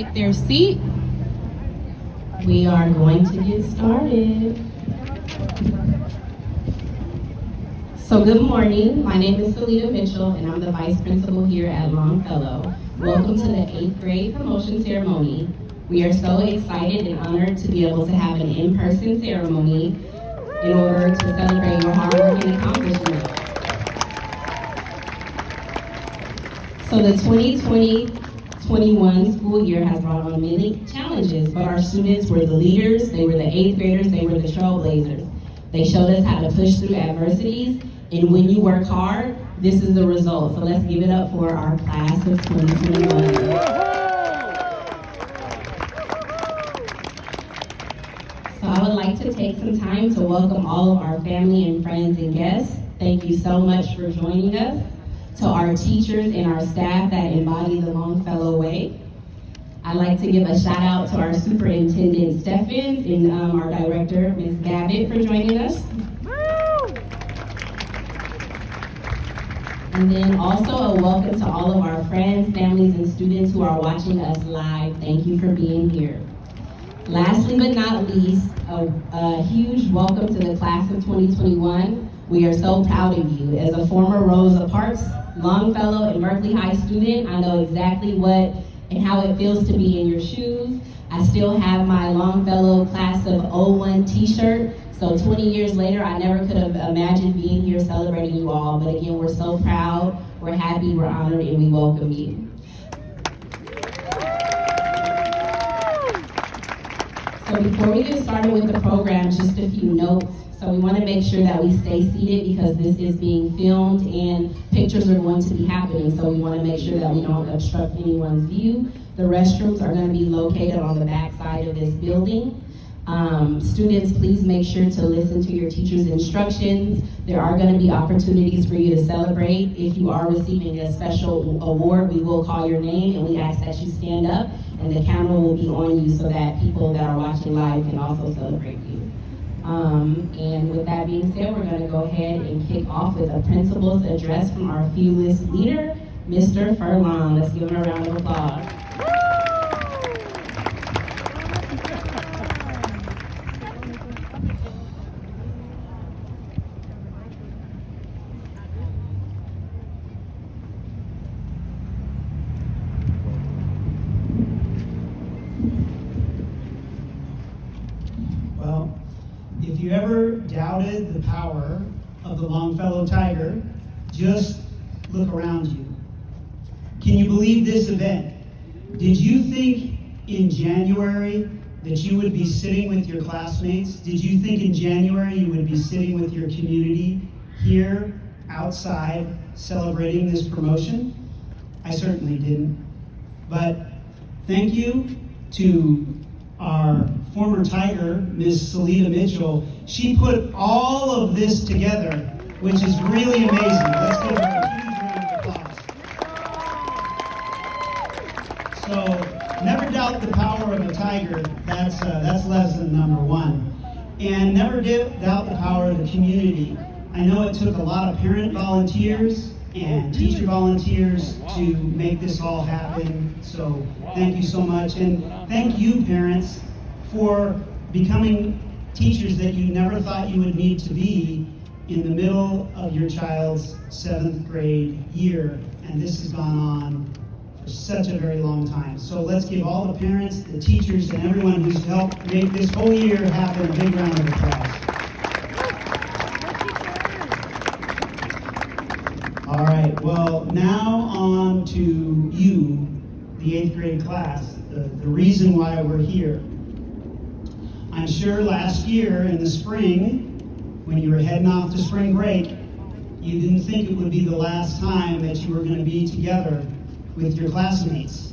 Take their seat. We are going to get started. So good morning. My name is Salita Mitchell, and I'm the Vice Principal here at Longfellow. Welcome to the 8th grade promotion ceremony. We are so excited and honored to be able to have an in-person ceremony in order to celebrate your hard work and accomplishments. So the 2020-21 school year has brought on many challenges, but our students were the leaders, they were the 8th graders, they were the trailblazers. They showed us how to push through adversities, and when you work hard, this is the result. So let's give it up for our class of 2021. So I would like to take some time to welcome all of our family and friends and guests. Thank you so much for joining us. To our teachers and our staff that embody the Longfellow way. I'd like to give a shout out to our superintendent, Steffens, and our director, Ms. Gavitt, for joining us. And then also a welcome to all of our friends, families, and students who are watching us live. Thank you for being here. Lastly but not least, a huge welcome to the class of 2021. We are so proud of you. As a former Rosa Parks, Longfellow, and Berkeley High student, I know exactly what and how it feels to be in your shoes. I still have my Longfellow class of '01 t-shirt. So 20 years later, I never could have imagined being here celebrating you all. But again, we're so proud, we're happy, we're honored, and we welcome you. So before we get started with the program, just a few notes. So we want to make sure that we stay seated because this is being filmed and pictures are going to be happening. So we want to make sure that we don't obstruct anyone's view. The restrooms are going to be located on the back side of this building. Students, please make sure to listen to your teacher's instructions. There are going to be opportunities for you to celebrate. If you are receiving a special award, we will call your name and we ask that you stand up and the camera will be on you so that people that are watching live can also celebrate you. And with that being said, we're going to go ahead and kick off with a principal's address from our fearless leader, Mr. Furlong. Let's give him a round of applause. Well, if you ever doubted the power of the Longfellow Tiger, just look around you. Can you believe this event? Did you think in January that you would be sitting with your classmates? Did you think in January you would be sitting with your community here outside celebrating this promotion? I certainly didn't. But thank you to our former Tiger, Ms. Salita Mitchell. She put all of this together, which is really amazing. Let's give her a huge round of applause. So, never doubt the power of a tiger. That's lesson number one. And never doubt the power of the community. I know it took a lot of parent volunteers and teacher volunteers to make this all happen. So thank you so much. And thank you, parents, for becoming teachers that you never thought you would need to be in the middle of your child's 7th grade year. And this has gone on for such a very long time. So let's give all the parents, the teachers, and everyone who's helped make this whole year happen a big round of applause. All right, well, now on to you, the 8th grade class, the reason why we're here. I'm sure last year in the spring, when you were heading off to spring break, you didn't think it would be the last time that you were going to be together with your classmates.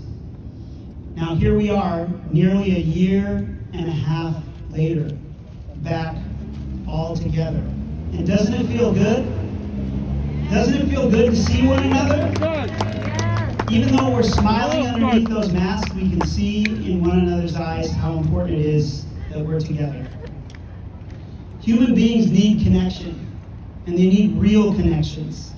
Now here we are, nearly a year and a half later, back all together. And doesn't it feel good? Doesn't it feel good to see one another? Even though we're smiling underneath those masks, we can see in one another's eyes how important it is that we're together. Human beings need connection, and they need real connections.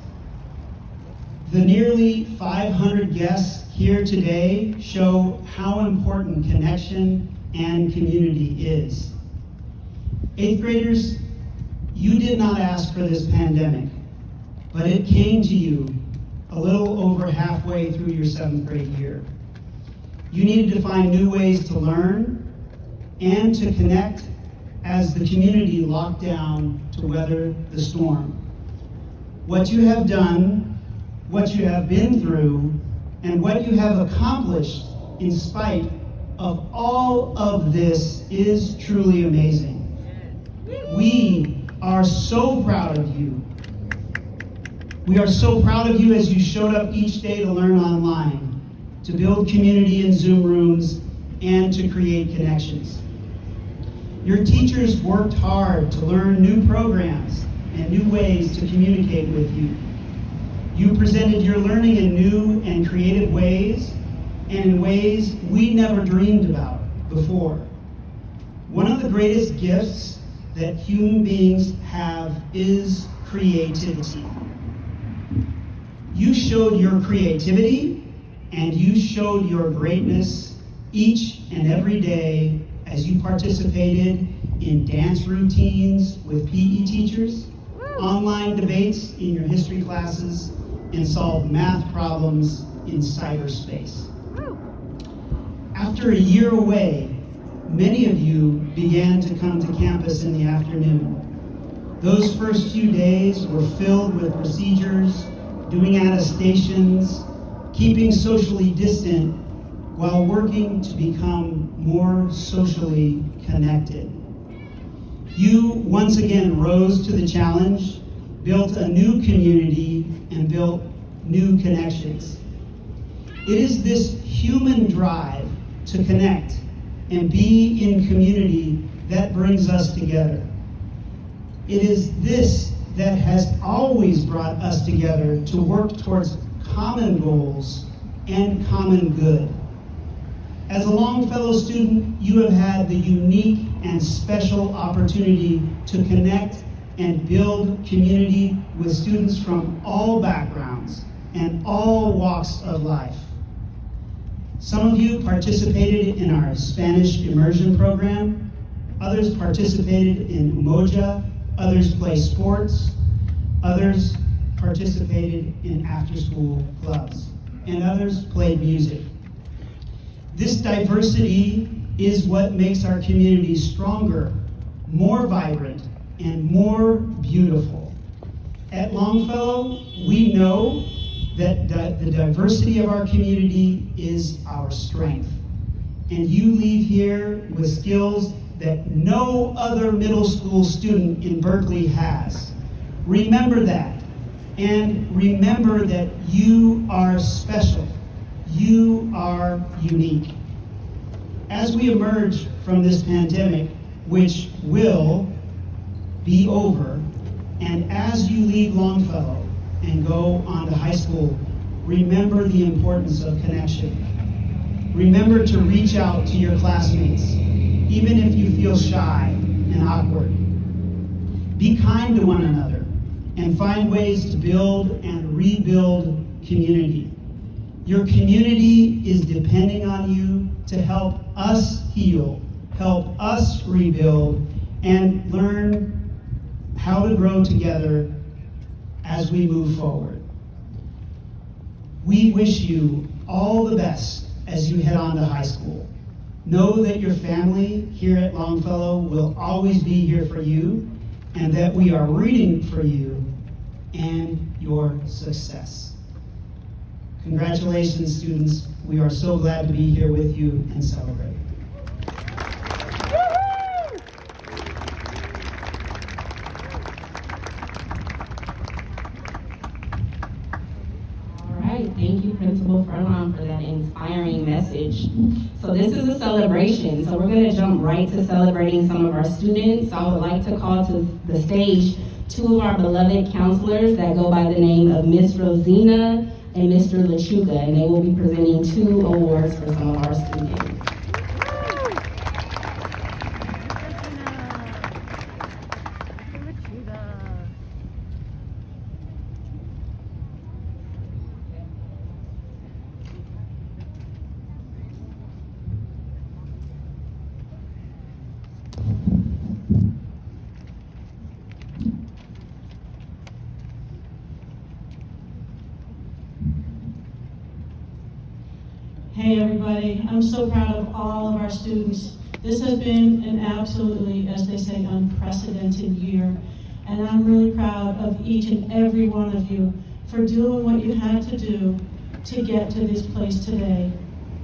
The nearly 500 guests here today show how important connection and community is. 8th graders, you did not ask for this pandemic, but it came to you a little over halfway through your 7th grade year. You needed to find new ways to learn and to connect as the community locked down to weather the storm. What you have done, what you have been through, and what you have accomplished in spite of all of this is truly amazing. We are so proud of you. We are so proud of you as you showed up each day to learn online, to build community in Zoom rooms, and to create connections. Your teachers worked hard to learn new programs and new ways to communicate with you. You presented your learning in new and creative ways, and in ways we never dreamed about before. One of the greatest gifts that human beings have is creativity. You showed your creativity and you showed your greatness each and every day as you participated in dance routines with PE teachers, online debates in your history classes, and solved math problems in cyberspace. After a year away, many of you began to come to campus in the afternoon. Those first few days were filled with procedures, doing attestations, keeping socially distant, while working to become more socially connected. You once again rose to the challenge, built a new community, and built new connections. It is this human drive to connect and be in community that brings us together. It is this that has always brought us together to work towards common goals and common good. As a Longfellow student, you have had the unique and special opportunity to connect and build community with students from all backgrounds and all walks of life. Some of you participated in our Spanish immersion program, others participated in Umoja, others play sports, others participated in after-school clubs, and others played music. This diversity is what makes our community stronger, more vibrant, and more beautiful. At Longfellow, we know that the diversity of our community is our strength. And you leave here with skills that no other middle school student in Berkeley has. Remember that. And remember that you are special. You are unique. As we emerge from this pandemic, which will be over, and as you leave Longfellow and go on to high school, remember the importance of connection. Remember to reach out to your classmates, even if you feel shy and awkward. Be kind to one another and find ways to build and rebuild community. Your community is depending on you to help us heal, help us rebuild, and learn how to grow together as we move forward. We wish you all the best as you head on to high school. Know that your family here at Longfellow will always be here for you, and that we are rooting for you and your success. Congratulations, students. We are so glad to be here with you and celebrate. Thank you, Principal Furlong, for that inspiring message. So this is a celebration, so we're going to jump right to celebrating some of our students. I would like to call to the stage two of our beloved counselors that go by the name of Miss Rosina and Mr. Lechuga, and they will be presenting 2 awards for some of our students. everybody. I'm so proud of all of our students. This has been an absolutely, as they say, unprecedented year. And I'm really proud of each and every one of you for doing what you had to do to get to this place today.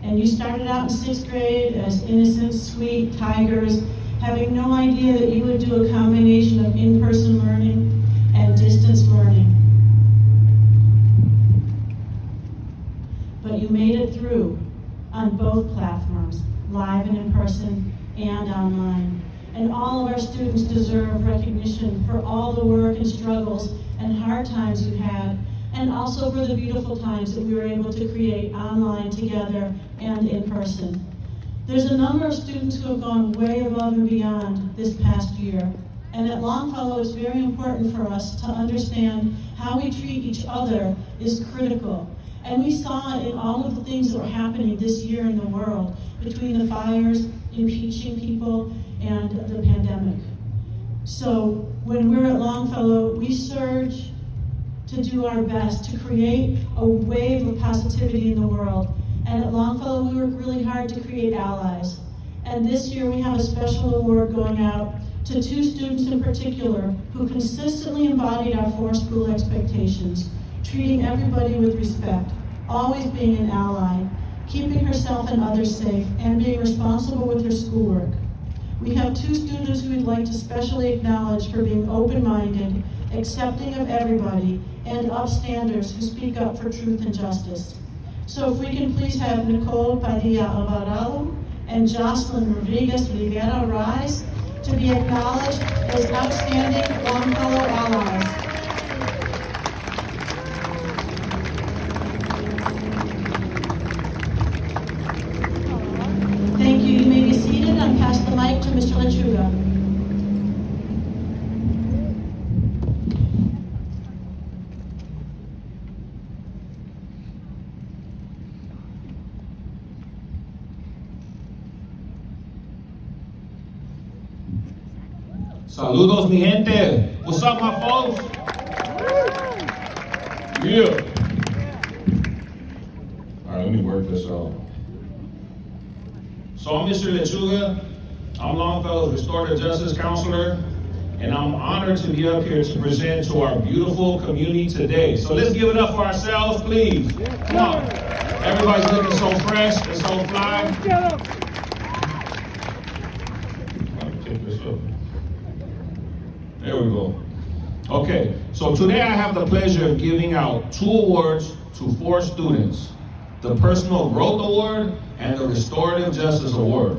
And you started out in 6th grade as innocent, sweet tigers, having no idea that you would do a combination of in-person learning and distance learning. But you made it through on both platforms, live and in person and online. And all of our students deserve recognition for all the work and struggles and hard times you had, and also for the beautiful times that we were able to create online together and in person. There's a number of students who have gone way above and beyond this past year. And at Longfellow, it's very important for us to understand how we treat each other is critical. And we saw it in all of the things that were happening this year in the world, between the fires, impeaching people, and the pandemic. So when we're at Longfellow, we surge to do our best to create a wave of positivity in the world. And at Longfellow, we work really hard to create allies. And this year, we have a special award going out to 2 students in particular who consistently embodied our 4 school expectations, treating everybody with respect, always being an ally, keeping herself and others safe, and being responsible with her schoolwork. We have 2 students who we'd like to specially acknowledge for being open-minded, accepting of everybody, and upstanders who speak up for truth and justice. So if we can please have Nicole Padilla Alvarado and Jocelyn Rodriguez Rivera rise to be acknowledged as outstanding Longfellow allies. Thank you. You may be seated. I'll pass the mic to Mr. Lechuga. Saludos, mi gente. What's up, my folks? Yeah. All right, let me work this out. So I'm Mr. Lechuga. I'm Longfellow's Restorative Justice Counselor, and I'm honored to be up here to present to our beautiful community today. So let's give it up for ourselves, please. Come on. Everybody's looking so fresh and so fly. Let me take this up. There we go. Okay, so today I have the pleasure of giving out 2 awards to 4 students. The Personal Growth Award and the Restorative Justice Award.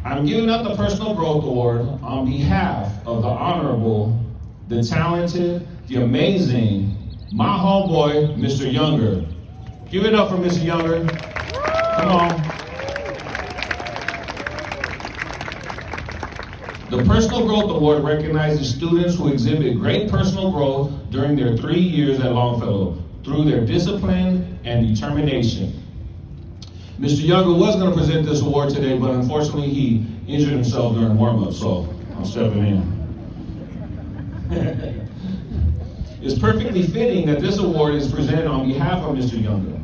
I'm giving out the Personal Growth Award on behalf of the Honorable, the Talented, the Amazing, my homeboy, Mr. Younger. Give it up for Mr. Younger. Come on. The Personal Growth Award recognizes students who exhibit great personal growth during their 3 years at Longfellow through their discipline and determination. Mr. Younger was going to present this award today, but unfortunately he injured himself during warm-up, so I'm stepping in. It's perfectly fitting that this award is presented on behalf of Mr. Younger.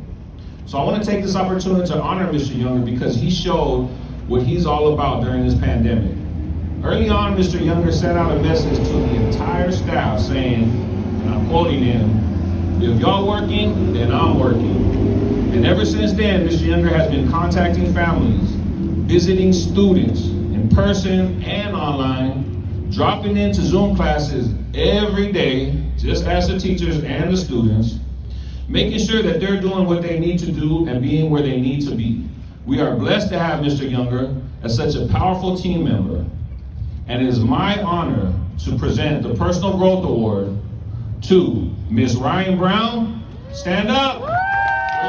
So I want to take this opportunity to honor Mr. Younger because he showed what he's all about during this pandemic. Early on, Mr. Younger sent out a message to the entire staff saying, and I'm quoting him, "If y'all working, then I'm working." And ever since then, Mr. Younger has been contacting families, visiting students in person and online, dropping into Zoom classes every day, just as the teachers and the students, making sure that they're doing what they need to do and being where they need to be. We are blessed to have Mr. Younger as such a powerful team member. And it is my honor to present the Personal Growth Award to Miss Ryan Brown. Stand up. Where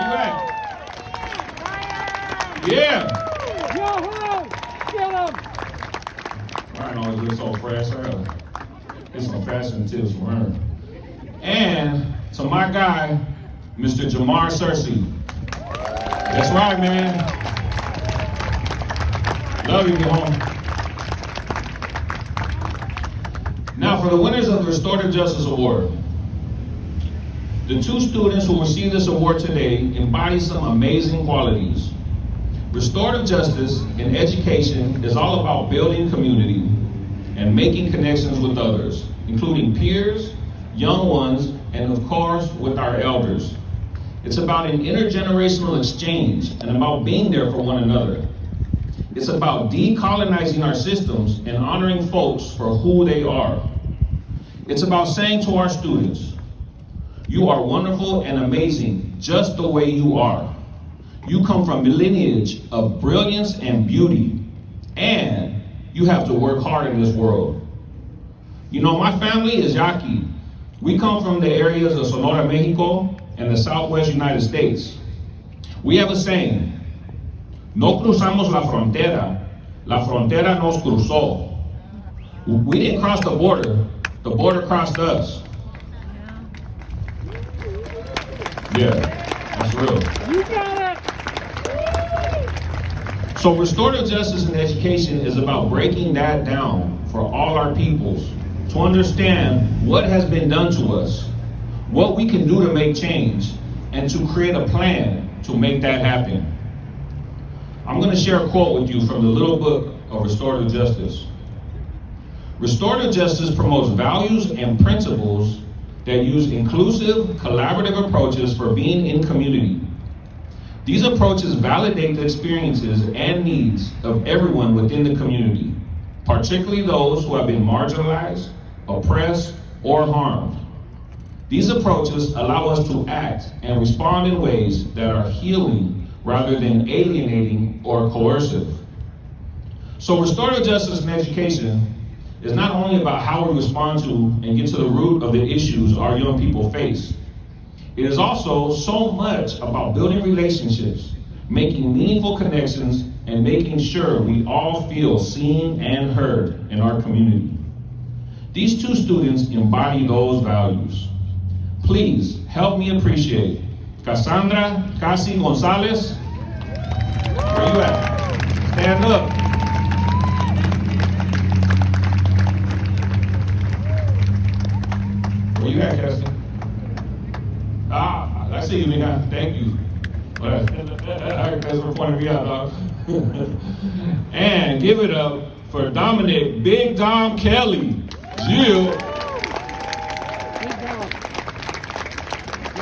you at? Yeah. Ryan always looks so fresh. I gotta get some fashion tips from her. And to my guy, Mr. Jamar Searcy. That's right, man. Love you, home. Now for the winners of the Restorative Justice Award. The 2 students who receive this award today embody some amazing qualities. Restorative justice in education is all about building community and making connections with others, including peers, young ones, and of course, with our elders. It's about an intergenerational exchange and about being there for one another. It's about decolonizing our systems and honoring folks for who they are. It's about saying to our students, you are wonderful and amazing just the way you are. You come from a lineage of brilliance and beauty, and you have to work hard in this world. You know, my family is Yaqui. We come from the areas of Sonora, Mexico, and the Southwest United States. We have a saying, no cruzamos la frontera nos cruzó. We didn't cross the border crossed us. Yeah, that's real. You got it! So restorative justice in education is about breaking that down for all our peoples to understand what has been done to us, what we can do to make change, and to create a plan to make that happen. I'm going to share a quote with you from the little book of Restorative Justice. Restorative justice promotes values and principles that use inclusive, collaborative approaches for being in community. These approaches validate the experiences and needs of everyone within the community, particularly those who have been marginalized, oppressed, or harmed. These approaches allow us to act and respond in ways that are healing rather than alienating or coercive. So restorative justice in education is not only about how we respond to and get to the root of the issues our young people face. It is also so much about building relationships, making meaningful connections, and making sure we all feel seen and heard in our community. These two students embody those values. Please help me appreciate Cassandra Casi Gonzalez. Where you at? Stand up. Where you at, Cassie? I see you, nigga. Thank you. That's for pointing me out, dog. And give it up for Dominic Big Dom Kelly. Jill. Get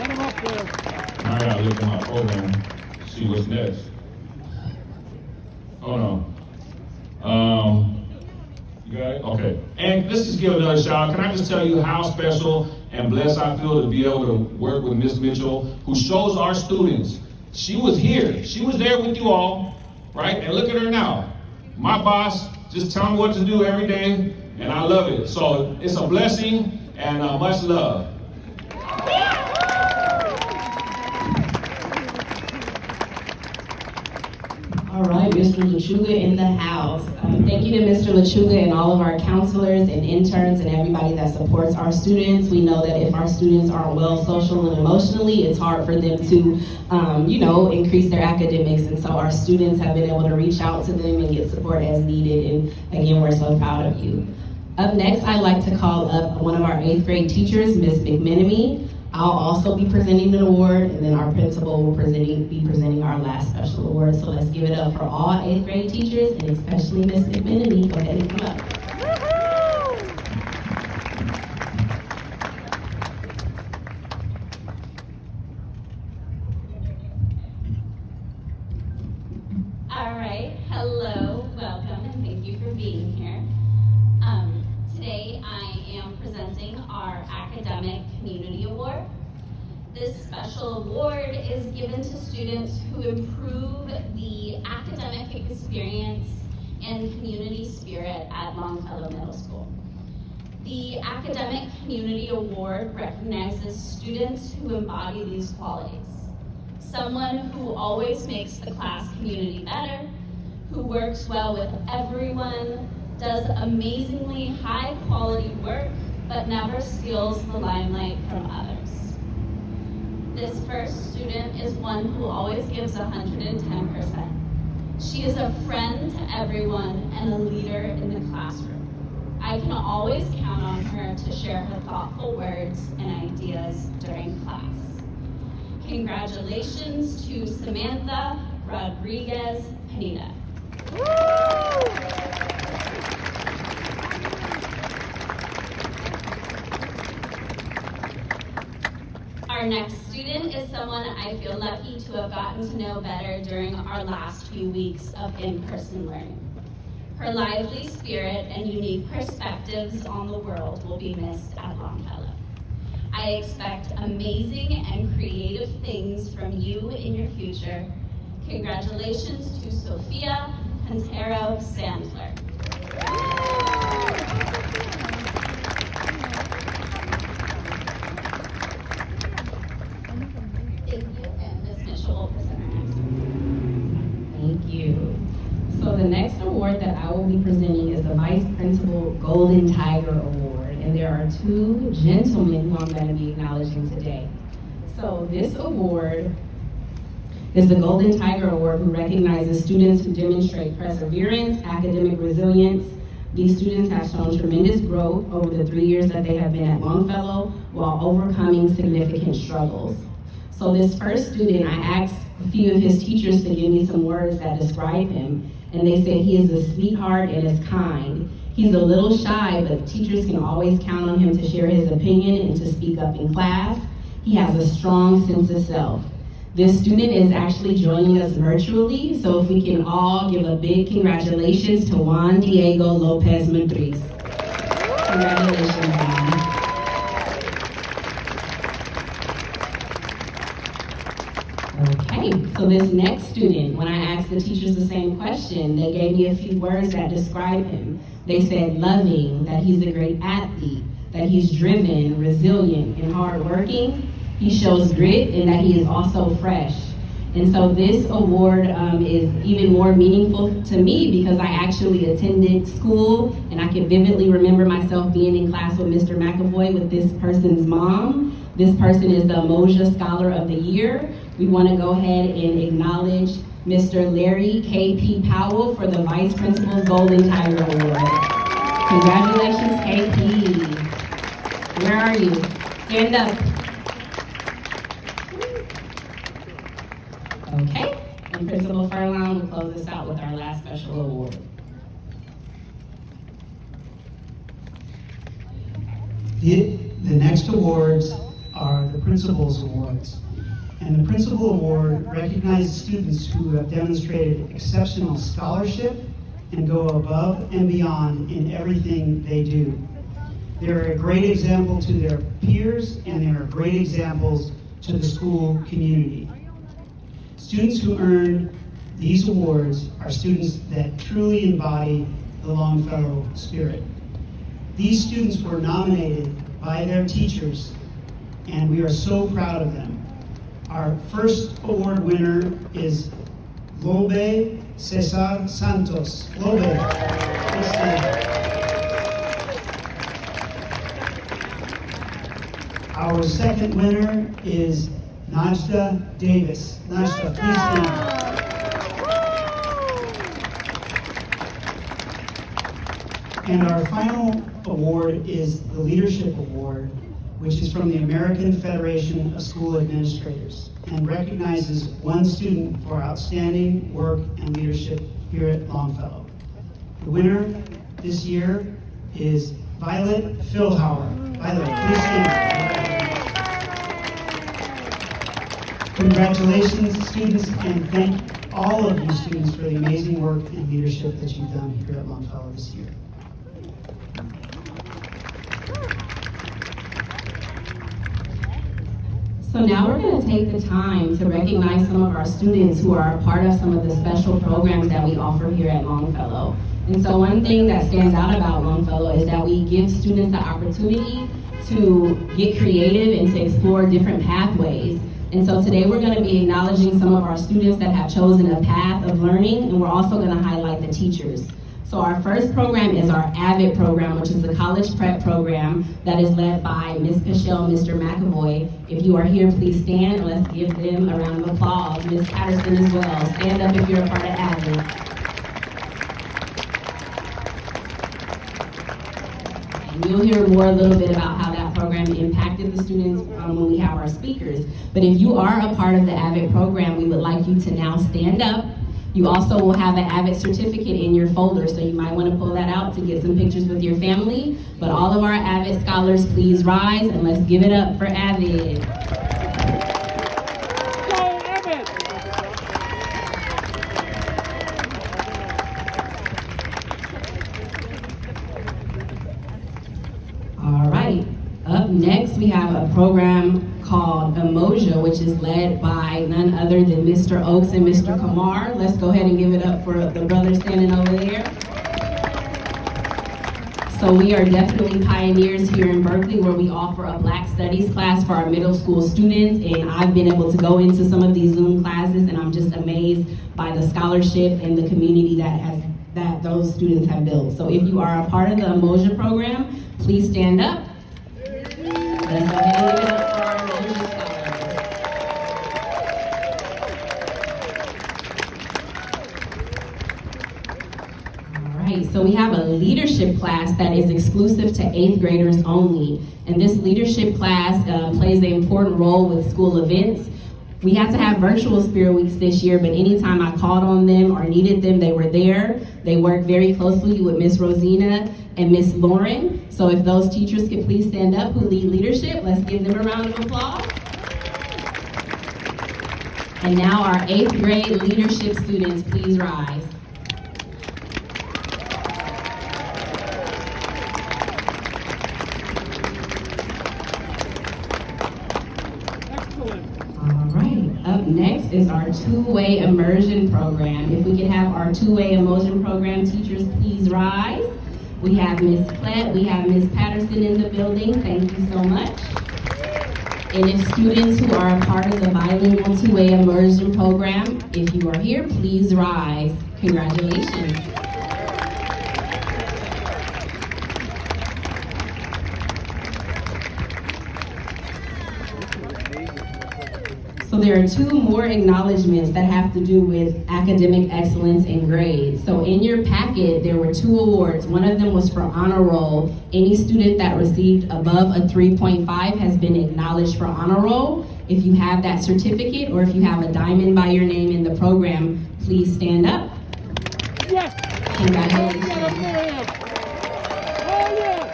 him up there. I gotta look at my program, see what's next. Hold on. You got it? Okay. And let's just give another shout out. Can I just tell you how special and blessed I feel to be able to work with Miss Mitchell, who shows our students. She was here. She was there with you all, right? And look at her now. My boss, just tell me what to do every day, and I love it. So it's a blessing and much love. All right, Mr. Lechuga in the house. Thank you to Mr. Lechuga and all of our counselors and interns and everybody that supports our students. We know that if our students aren't well social and emotionally, it's hard for them to, increase their academics. And so our students have been able to reach out to them and get support as needed. And again, we're so proud of you. Up next, I'd like to call up one of our 8th grade teachers, Ms. McMenemy. I'll also be presenting an award, and then our principal will be presenting our last special award. So let's give it up for all 8th grade teachers, and especially Ms. McMenemy. Go ahead and come up. All right, hello, welcome, and thank you for being here. Today I am presenting our Academic Community Award. This special award is given to students who improve the academic experience and community spirit at Longfellow Middle School. The Academic Community Award recognizes students who embody these qualities. Someone who always makes the class community better, who works well with everyone, does amazingly high quality work, but never steals the limelight from others. This first student is one who always gives 110%. She is a friend to everyone and a leader in the classroom. I can always count on her to share her thoughtful words and ideas during class. Congratulations to Samantha Rodriguez Anita. Our next student is someone I feel lucky to have gotten to know better during our last few weeks of in-person learning. Her lively spirit and unique perspectives on the world will be missed at Longfellow. I expect amazing and creative things from you in your future. Congratulations to Sophia Quintero Sandler. Thank you, and Ms. Mitchell will present our next. Thank you. So the next award that I will be presenting is the Vice Principal Golden Tiger Award, and there are two gentlemen who I'm going to be acknowledging today. So this award is the Golden Tiger Award, who recognizes students who demonstrate perseverance, academic resilience. These students have shown tremendous growth over the 3 years that they have been at Longfellow while overcoming significant struggles. So this first student, I asked a few of his teachers to give me some words that describe him, and they said he is a sweetheart and is kind. He's a little shy, but teachers can always count on him to share his opinion and to speak up in class. He has a strong sense of self. This student is actually joining us virtually, so if we can all give a big congratulations to Juan Diego Lopez Madriz. Congratulations, Juan. Okay, so this next student, when I asked the teachers the same question, they gave me a few words that describe him. They said loving, that he's a great athlete, that he's driven, resilient, and hardworking. He shows grit, and that he is also fresh. And so this award is even more meaningful to me because I actually attended school, and I can vividly remember myself being in class with Mr. McAvoy with this person's mom. This person is the Moja Scholar of the Year. We want to go ahead and acknowledge Mr. Larry K.P. Powell for the Vice Principal's Golden Tiger Award. Congratulations, KP. Where are you? Stand up. Okay, and Principal Furlong will close us out with our last special award. The next awards are the Principal's Awards. And the Principal Award recognizes students who have demonstrated exceptional scholarship and go above and beyond in everything they do. They're a great example to their peers, and they are great examples to the school community. Students who earn these awards are students that truly embody the Longfellow spirit. These students were nominated by their teachers, and we are so proud of them. Our first award winner is Lobe Cesar Santos. Lobe, please stand. Our second winner is Najda Davis. Najda, please stand. And our final award is the Leadership Award, which is from the American Federation of School Administrators and recognizes one student for outstanding work and leadership here at Longfellow. The winner this year is Violet Philhauer. Violet, please stand. Congratulations, students, and thank all of you students for the amazing work and leadership that you've done here at Longfellow this year. So now we're going to take the time to recognize some of our students who are a part of some of the special programs that we offer here at Longfellow. And so one thing that stands out about Longfellow is that we give students the opportunity to get creative and to explore different pathways. And so today we're going to be acknowledging some of our students that have chosen a path of learning, and we're also going to highlight the teachers. So our first program is our AVID program, which is the college prep program that is led by Ms. Pichelle and Mr. McAvoy. If you are here, please stand, and let's give them a round of applause. Ms. Patterson as well. Stand up if you're a part of AVID. And you'll hear more a little bit about how that program impacted the students when we have our speakers. But if you are a part of the AVID program, we would like you to now stand up. You also will have an Avid certificate in your folder, so you might want to pull that out to get some pictures with your family. But all of our Avid scholars, please rise and let's give it up for Avid. Go, Emmett! All right, up next we have a program called Emoja, which is led by none other than Mr. Oaks and Mr. Kamar. Let's go ahead and give it up for the brothers standing over there. So we are definitely pioneers here in Berkeley, where we offer a Black Studies class for our middle school students, and I've been able to go into some of these Zoom classes, and I'm just amazed by the scholarship and the community that those students have built. So if you are a part of the Emoja program, please stand up. Let's go ahead and give it up for our Emoja scholars. All right, so we have a leadership class that is exclusive to 8th graders only. And this leadership class plays an important role with school events. We had to have virtual Spirit Weeks this year, but anytime I called on them or needed them, they were there. They worked very closely with Miss Rosina and Miss Lauren. So if those teachers could please stand up who lead leadership, let's give them a round of applause. And now our 8th grade leadership students, please rise. Excellent. All right, up next is our two-way immersion program. If we could have our two-way immersion program teachers please rise. We have Miss Klett, we have Miss Patterson in the building. Thank you so much. And if students who are a part of the bilingual two-way immersion program, if you are here, please rise. Congratulations. So there are two more acknowledgments that have to do with academic excellence and grades. So in your packet, there were 2 awards. One of them was for honor roll. Any student that received above a 3.5 has been acknowledged for honor roll. If you have that certificate or if you have a diamond by your name in the program, please stand up. Yes! Congratulations. Oh, yeah!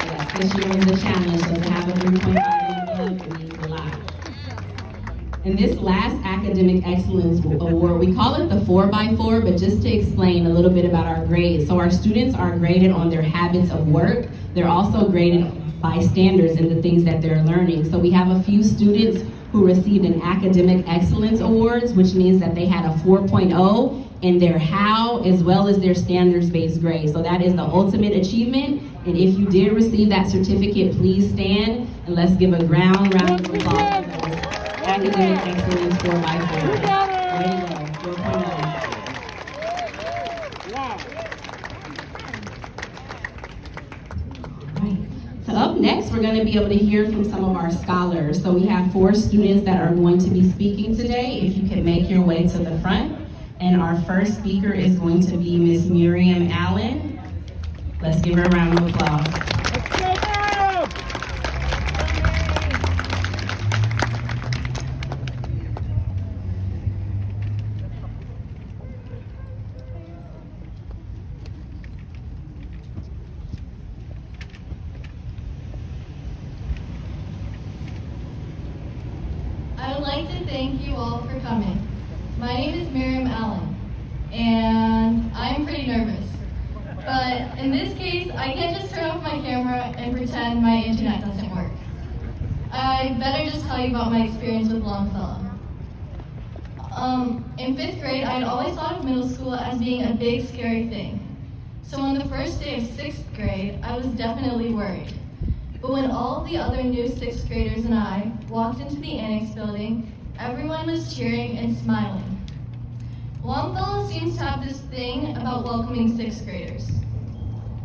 Yes, this year was a challenge, so to have a 3.5 and above, it means a lot. And this last academic excellence award, we call it the 4x4, but just to explain a little bit about our grades. So our students are graded on their habits of work. They're also graded by standards and the things that they're learning. So we have a few students who received an academic excellence awards, which means that they had a 4.0 in their how as well as their standards-based grade. So that is the ultimate achievement. And if you did receive that certificate, please stand and let's give a round of applause for those academic excellence 4x4. Way to go, 4.0. Wow. Right. So up next, we're going to be able to hear from some of our scholars. So we have 4 students that are going to be speaking today. If you could make your way to the front. And our first speaker is going to be Miss Miriam Allen. Let's give her a round of applause. Let's go, Miriam! I would like to thank you all for coming. My name is Miriam Allen, and I'm pretty nervous. But in this case, I can't just turn off my camera and pretend my internet doesn't work. I better just tell you about my experience with Longfellow. In 5th grade, I had always thought of middle school as being a big, scary thing. So on the first day of 6th grade, I was definitely worried. But when all of the other new 6th graders and I walked into the annex building, everyone was cheering and smiling. Longfellow seems to have this thing about welcoming 6th graders.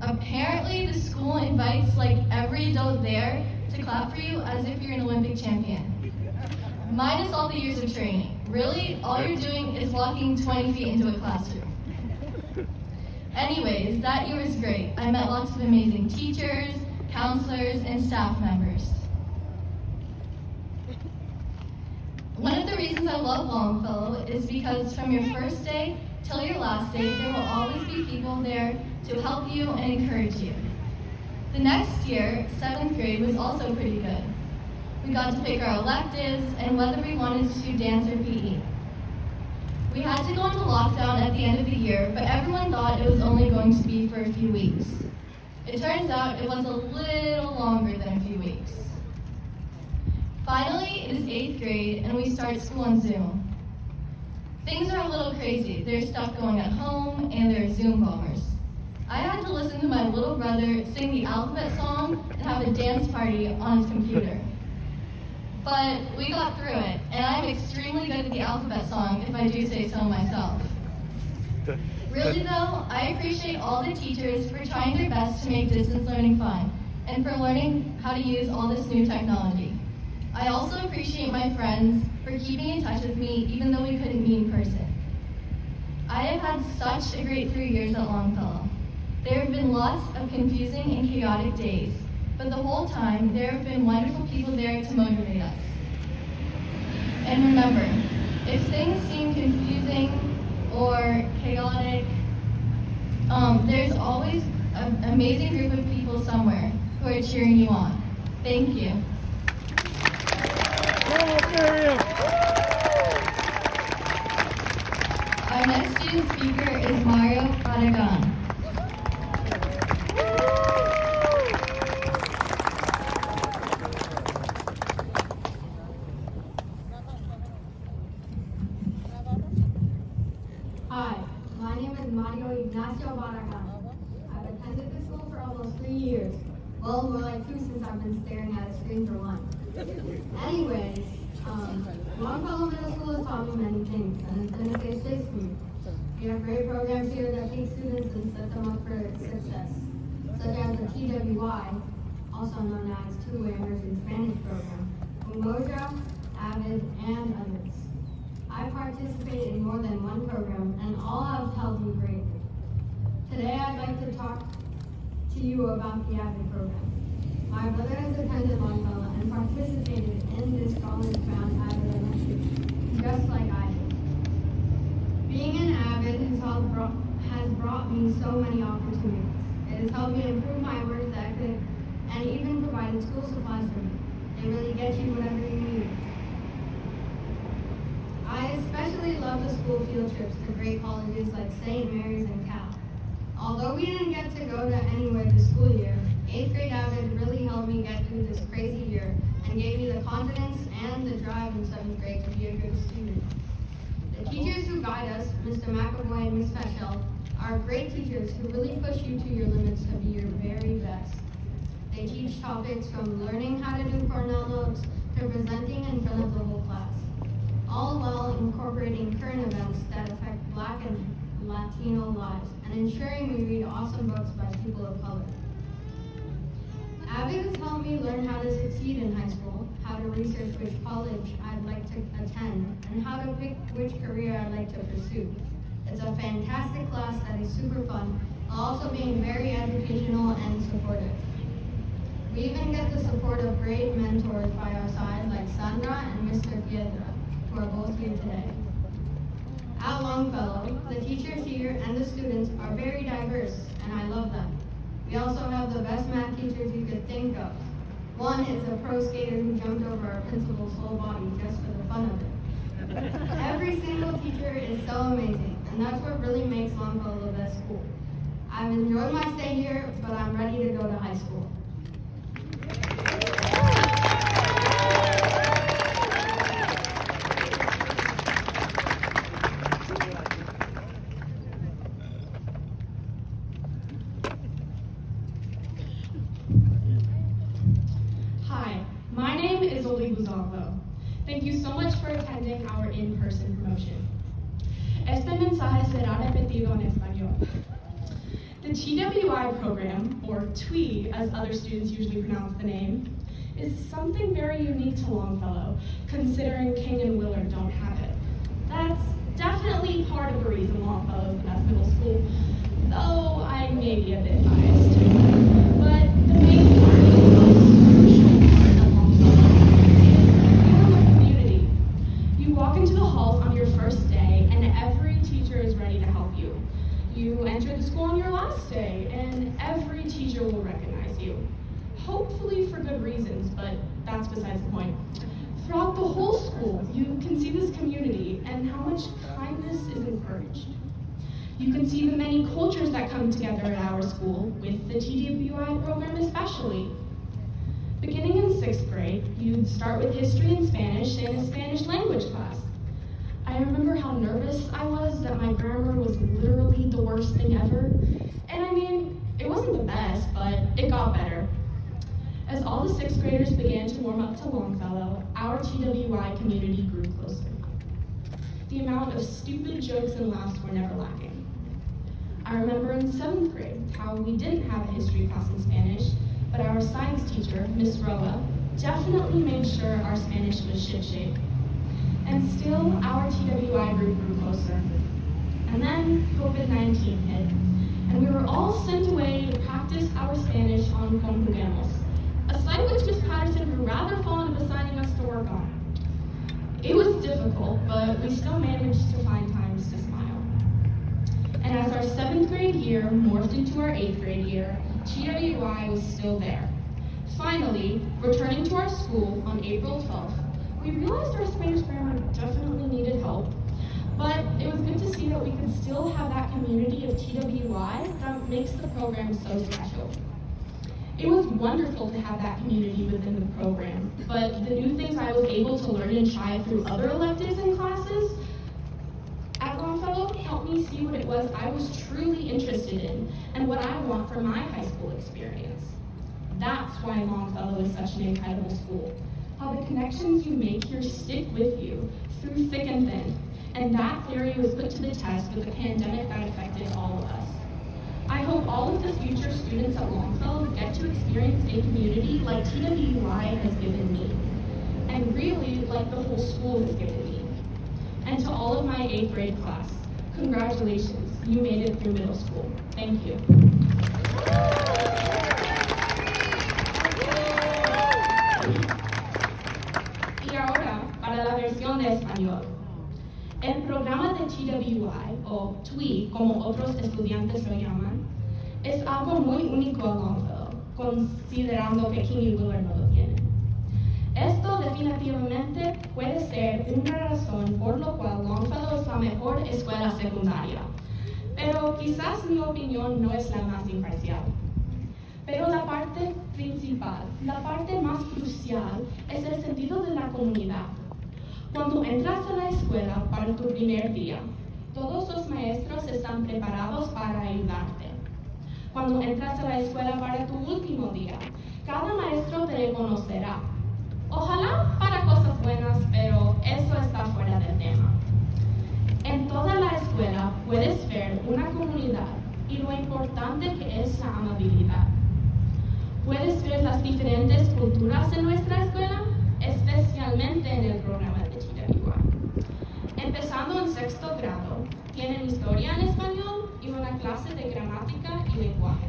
Apparently, the school invites like every adult there to clap for you as if you're an Olympic champion. Minus all the years of training. Really, all you're doing is walking 20 feet into a classroom. Anyways, that year was great. I met lots of amazing teachers, counselors, and staff members. One of the reasons I love Longfellow is because from your first day till your last day, there will always be people there to help you and encourage you. The next year, 7th grade, was also pretty good. We got to pick our electives and whether we wanted to do dance or PE. We had to go into lockdown at the end of the year, but everyone thought it was only going to be for a few weeks. It turns out it was a little longer than a few weeks. Finally, it is 8th grade and we start school on Zoom. Things are a little crazy. There's stuff going at home and there are Zoom bombers. I had to listen to my little brother sing the alphabet song and have a dance party on his computer. But we got through it, and I'm extremely good at the alphabet song, if I do say so myself. Really though, I appreciate all the teachers for trying their best to make distance learning fun, and for learning how to use all this new technology. I also appreciate my friends for keeping in touch with me, even though we couldn't meet in person. I have had such a great 3 years at Longfellow. There have been lots of confusing and chaotic days, but the whole time, there have been wonderful people there to motivate us. And remember, if things seem confusing or chaotic, there's always an amazing group of people somewhere who are cheering you on. Thank you. Our next student speaker is Mario Aragon. Hi, my name is Mario Ignacio Barragan. I've attended this school for almost 3 years. Well, more like 2 since I've been staring at a screen for 1. Anyways, Longfellow Middle School has taught me many things, and it's been a safe space for me. We have great programs here that teach students and set them up for success, such as the TWI, also known as Two-Way Immersion Spanish Program, Umoja, Avid, and others. I participate in more than one program, and all have helped me greatly. Today, I'd like to talk to you about the Avid program. My brother has attended Longfellow and participated in this college-bound Avid initiative, just like I did. Being an Avid has brought me so many opportunities. It has helped me improve my work ethic and even provided school supplies for me. They really get you whatever you need. I especially love the school field trips to great colleges like St. Mary's and Cal. Although we didn't get to go to anywhere this school year, 8th grade Avid really helped me get through this crazy year and gave me the confidence and the drive in 7th grade to be a good student. The teachers who guide us, Mr. McAvoy and Ms. Feshel, are great teachers who really push you to your limits to be your very best. They teach topics from learning how to do Cornell notes to presenting in front of the whole class, all while incorporating current events that affect Black and Latino lives and ensuring we read awesome books by people of color. Avid has helped me learn how to succeed in high school, how to research which college I'd like to attend, and how to pick which career I'd like to pursue. It's a fantastic class that is super fun, while also being very educational and supportive. We even get the support of great mentors by our side like Sandra and Mr. Piedra, who are both here today. At Longfellow, the teachers here and the students are very diverse, and I love them. We also have the best math teachers you could think of. One is a pro skater who jumped over our principal's whole body just for the fun of it. Every single teacher is so amazing, and that's what really makes Longfellow the best school. I've enjoyed my stay here, but I'm ready to go to high school. My name is Oli Guzalvo. Thank you so much for attending our in-person promotion. Este mensaje será repetido en español. The TWI program, or TWI as other students usually pronounce the name, is something very unique to Longfellow, considering King and Willard don't have it. That's definitely part of the reason Longfellow is the best middle school, though I may be a bit biased. But the main part of the most crucial part of Longfellow is the feeling of community. You walk enter the school on your last day, and every teacher will recognize you. Hopefully for good reasons, but that's besides the point. Throughout the whole school, you can see this community and how much kindness is encouraged. You can see the many cultures that come together at our school, with the TWI program especially. Beginning in 6th grade, you'd start with history and Spanish in a Spanish language class. I remember how nervous I was that my grammar was literally the worst thing ever. And I mean, it wasn't the best, but it got better. As all the 6th graders began to warm up to Longfellow, our TWI community grew closer. The amount of stupid jokes and laughs were never lacking. I remember in 7th grade how we didn't have a history class in Spanish, but our science teacher, Miss Roa, definitely made sure our Spanish was shipshape. And still, our TWI group grew closer. And then COVID-19 hit, and we were all sent away to practice our Spanish on conjuguemos, a site which Miss Patterson grew rather fond of assigning us to work on. It was difficult, but we still managed to find times to smile. And as our 7th grade year morphed into our 8th grade year, TWI was still there. Finally, returning to our school on April 12th, we realized our Spanish grammar definitely needed help, but it was good to see that we could still have that community of TWI that makes the program so special. It was wonderful to have that community within the program, but the new things I was able to learn and try through other electives and classes at Longfellow helped me see what it was I was truly interested in and what I want for my high school experience. That's why Longfellow is such an incredible school. How the connections you make here stick with you through thick and thin, and that theory was put to the test with the pandemic that affected all of us. I hope all of the future students at Longfellow get to experience a community like TWI has given me, and really like the whole school has given me. And to all of my 8th grade class, congratulations, you made it through middle school. Thank you. Y ahora, para la versión de español. El programa de TWI, o TWI, como otros estudiantes lo llaman, es algo muy único a Longfellow, considerando que King y Willard no lo tienen. Esto definitivamente puede ser una razón por la cual Longfellow es la mejor escuela secundaria, pero quizás mi opinión no es la más imparcial. Pero la parte principal, la parte más crucial, es el sentido de la comunidad. Cuando entras a la escuela para tu primer día, todos los maestros están preparados para ayudarte. Cuando entras a la escuela para tu último día, cada maestro te reconocerá. Ojalá para cosas buenas, pero eso está fuera del tema. En toda la escuela puedes ver una comunidad y lo importante que es la amabilidad. Puedes ver las diferentes culturas en nuestra escuela, especialmente en el programa de TWI. Empezando en 6º grado, tienen historia en español y una clase de gramática y lenguaje.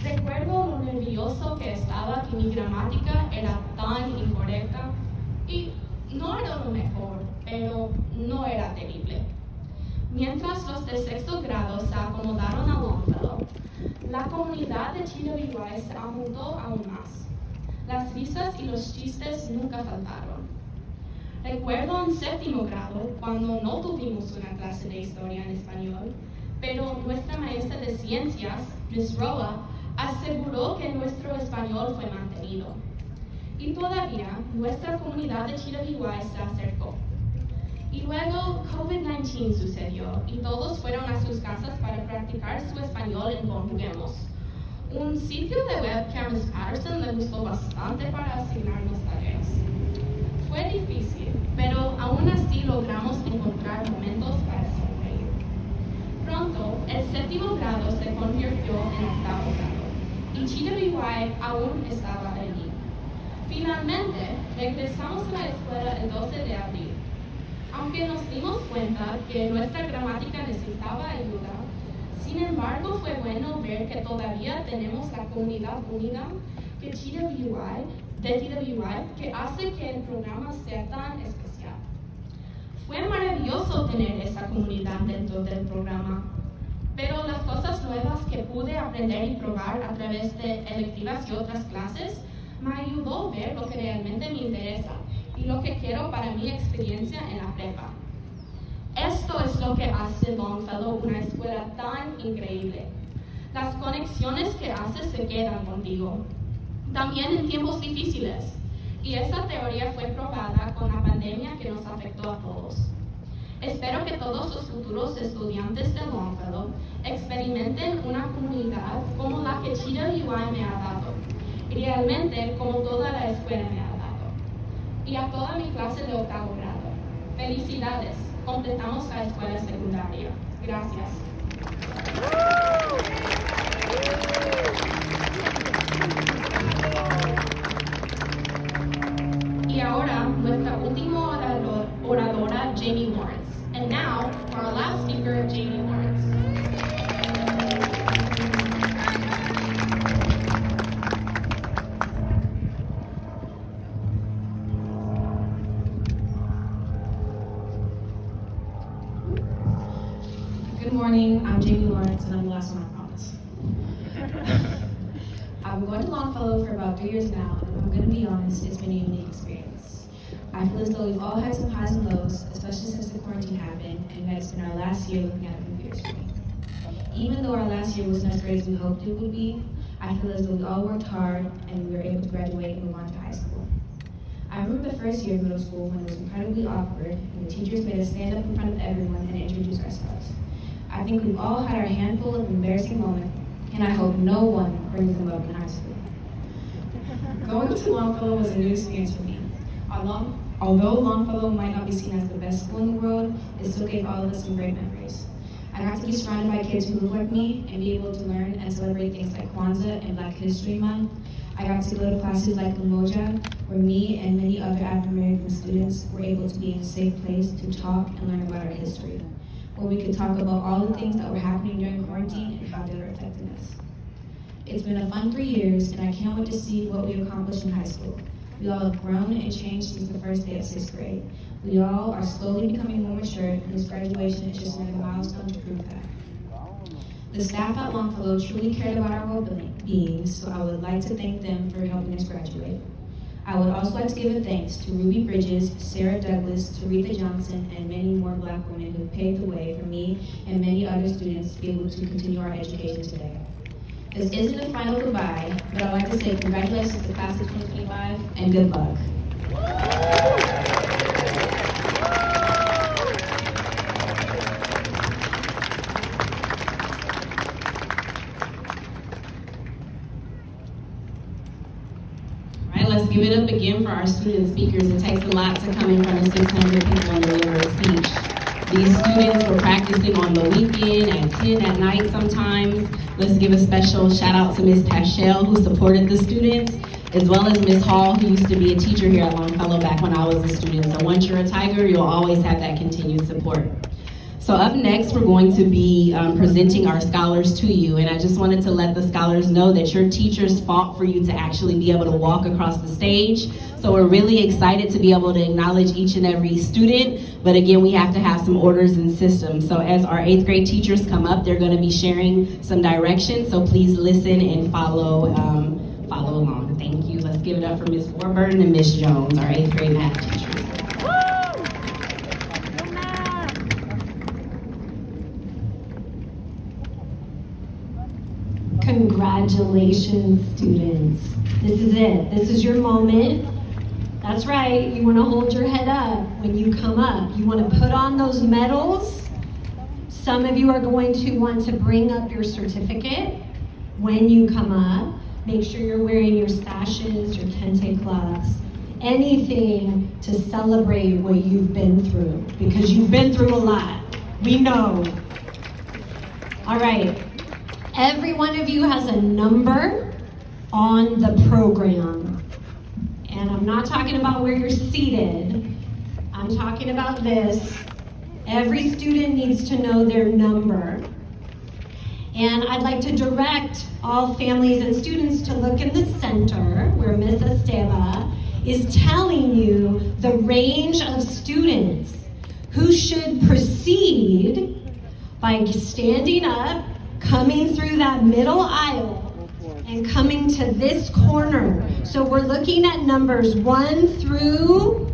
Recuerdo lo nervioso que estaba que mi gramática era tan incorrecta y no era lo mejor, pero no era terrible. Mientras los de 6º grado se acomodaron a Longfellow, la comunidad de TWI se aumentó aún más. Las risas y los chistes nunca faltaron. Recuerdo en 7º grado, cuando no tuvimos una clase de historia en español, pero nuestra maestra de ciencias, Miss Roa, aseguró que nuestro español fue mantenido. Y todavía, nuestra comunidad de TWI se acercó. Y luego COVID-19 sucedió y todos fueron a sus casas para practicar su español en Conjuguemos, un sitio de web que a Miss Patterson le gustó bastante para asignarnos tareas. Fue difícil, pero aún así logramos encontrar momentos para sonreír. Pronto, el 7º grado se convirtió en 8º grado y TWI aún estaba allí. Finalmente, regresamos a la escuela el 12 de abril. Aunque nos dimos cuenta que nuestra gramática necesitaba ayuda, sin embargo fue bueno ver que todavía tenemos la comunidad unida que TWI, que hace que el programa sea tan especial. Fue maravilloso tener esa comunidad dentro del programa, pero pude aprender y probar a través de electivas y otras clases me ayudó a ver lo que realmente me interesa y lo que quiero para mi experiencia en la prepa. Esto es lo que hace Longfellow una escuela tan increíble. Las conexiones que haces se quedan contigo, también en tiempos difíciles. Y esta teoría fue probada con la pandemia que nos afectó a todos. Espero que todos los futuros estudiantes de Longfellow experimenten una comunidad como la que Cheetah UI me ha dado, y realmente como toda la escuela me ha dado. Y a toda mi clase de 8º grado, felicidades, completamos la escuela secundaria. Gracias. Y ahora, nuestra última oradora, Jamie Lawrence. And now, for our last speaker, Jamie Lawrence. Good morning, I'm Jamie Lawrence, and I'm the last one, I promise. I've been going to Longfellow for about 3 years now, and if I'm going to be honest, it's been a unique experience. I feel as though we've all had some highs and lows, especially since the quarantine happened, and that it's been our last year looking at a computer screen. Even though our last year wasn't as great as we hoped it would be, I feel as though we all worked hard, and we were able to graduate and move on to high school. I remember the first year of middle school when it was incredibly awkward, and the teachers made us stand up in front of everyone and introduce ourselves. I think we've all had our handful of embarrassing moments, and I hope no one brings them up in high school. Going to Longfellow was a new experience for me. Although Longfellow might not be seen as the best school in the world, it still gave all of us some great memories. I got to be surrounded by kids who look like me and be able to learn and celebrate things like Kwanzaa and Black History Month. I got to go to classes like Umoja, where me and many other African American students were able to be in a safe place to talk and learn about our history, where we could talk about all the things that were happening during quarantine and how they were affecting us. It's been a fun 3 years, and I can't wait to see what we accomplished in high school. We all have grown and changed since the first day of 6th grade. We all are slowly becoming more mature, and this graduation is just another milestone to prove that. The staff at Longfellow truly cared about our well-being, so I would like to thank them for helping us graduate. I would also like to give a thanks to Ruby Bridges, Sarah Douglas, Taretha Johnson, and many more Black women who paved the way for me and many other students to be able to continue our education today. This isn't a final goodbye, but I'd like to say congratulations to the class of 2025 and good luck. Let's give it up again for our student speakers. It takes a lot to come in front of 600 people and deliver a speech. These students were practicing on the weekend at 10 at night sometimes. Let's give a special shout out to Ms. Paschel, who supported the students, as well as Ms. Hall, who used to be a teacher here at Longfellow back when I was a student. So once you're a Tiger, you'll always have that continued support. So up next, we're going to be presenting our scholars to you, and I just wanted to let the scholars know that your teachers fought for you to actually be able to walk across the stage. So we're really excited to be able to acknowledge each and every student, but again, we have to have some orders and systems. So as our 8th grade teachers come up, they're going to be sharing some direction, so please listen and follow along. Thank you. Let's give it up for Ms. Warburton and Ms. Jones, our 8th grade math teachers. Congratulations, students. This is it. This is your moment. That's right. You want to hold your head up when you come up. You want to put on those medals. Some of you are going to want to bring up your certificate when you come up. Make sure you're wearing your sashes, your kente cloths, anything to celebrate what you've been through, because you've been through a lot. We know. All right. Every one of you has a number on the program. And I'm not talking about where you're seated. I'm talking about this. Every student needs to know their number. And I'd like to direct all families and students to look in the center where Ms. Esteva is telling you the range of students who should proceed by standing up coming through that middle aisle and coming to this corner. So we're looking at numbers 1 through,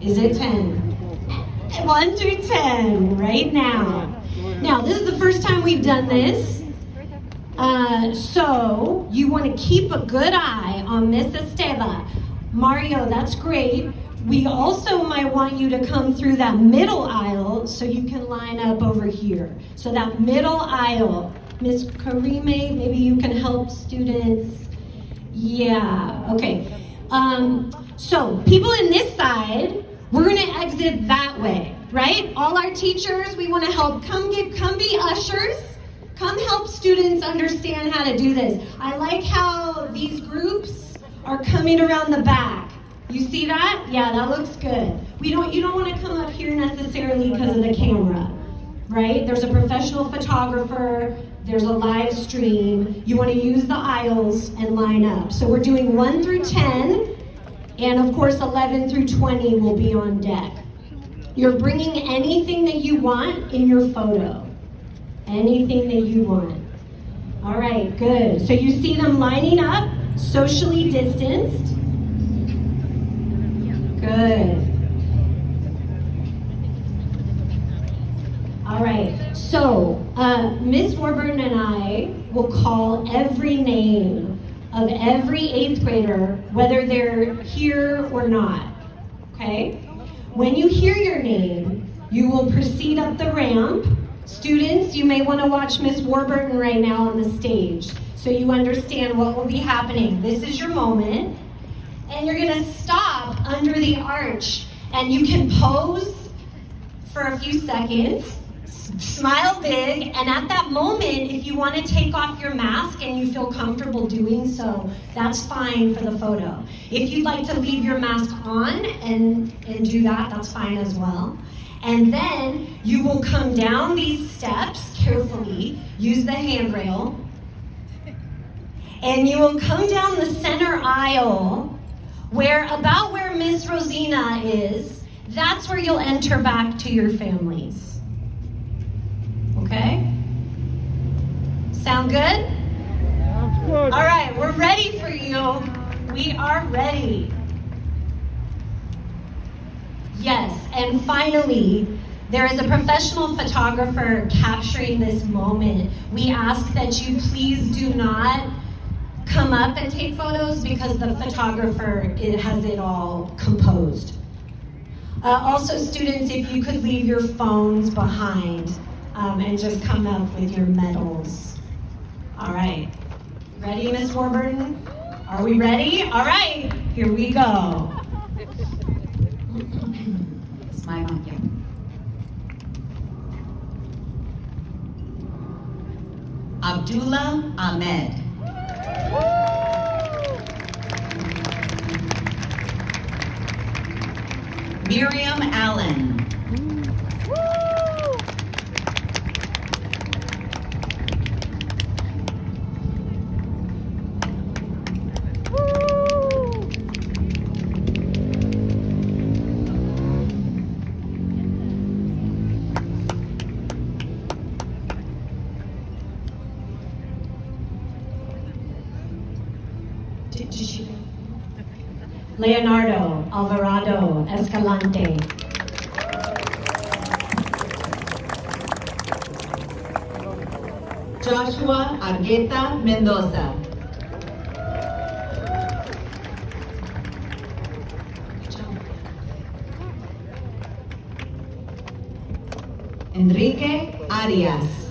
is it 10? 1 through 10, right now. Now, this is the first time we've done this. So you want to keep a good eye on Miss Esteva. Mario, that's great. We also might want you to come through that middle aisle so you can line up over here. So that middle aisle. Miss Karime, maybe you can help students. Yeah, okay. So people in this side, we're gonna exit that way, right? All our teachers, we wanna help. Come be ushers. Come help students understand how to do this. I like how these groups are coming around the back. You see that? Yeah, that looks good. You don't want to come up here necessarily because of the camera, right? There's a professional photographer, there's a live stream. You want to use the aisles and line up. So we're doing 1 through 10, and of course 11 through 20 will be on deck. You're bringing anything that you want in your photo. Anything that you want. All right, good. So you see them lining up, socially distanced. Good. All right, so Ms. Warburton and I will call every name of every 8th grader, whether they're here or not, okay? When you hear your name, you will proceed up the ramp. Students, you may want to watch Ms. Warburton right now on the stage so you understand what will be happening. This is your moment, and you're going to stop under the arch, and you can pose for a few seconds, smile big, and at that moment, if you want to take off your mask and you feel comfortable doing so, that's fine for the photo. If you'd like to leave your mask on and do that, that's fine as well. And then you will come down these steps carefully, use the handrail, and you will come down the center aisle about where Miss Rosina is. That's where you'll enter back to your families. Okay? Sound good? Sounds good. All right, we're ready for you. We are ready. Yes, and finally, there is a professional photographer capturing this moment. We ask that you please do not come up and take photos because the photographer has it all composed. Also, students, if you could leave your phones behind and just come up with your medals. All right, ready, Miss Warburton? Are we ready? All right, here we go. Abdullah Ahmed. Miriam Allen. Leonardo Alvarado Escalante. Joshua Argueta Mendoza. Enrique Arias.